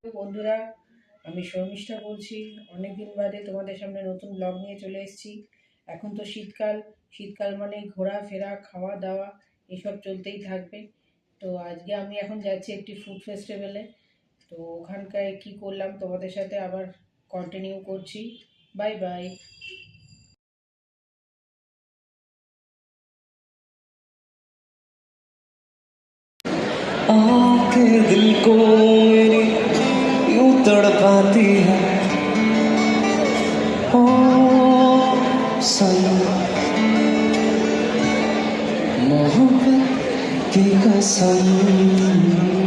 বন্ধুরা, আমি শর্মিষ্ঠা বলছি। অনেকদিন বাদে তোমাদের সামনে নতুন ব্লগ নিয়ে চলে এসেছি। এখন তো শীতকাল, শীতকাল মানে ঘোরাফেরা, খাওয়া দাওয়া এসব চলতেই থাকবে। তো আজকে আমি এখন যাচ্ছি একটি ফুড ফেস্টিভ্যালে। তো ওখানকার কি করলাম তোমাদের সাথে আবার কন্টিনিউ করছি। Bye bye. आके दिल को मेरी यूं तड़पाती है ओ सनम, मोहब्बत की कसम।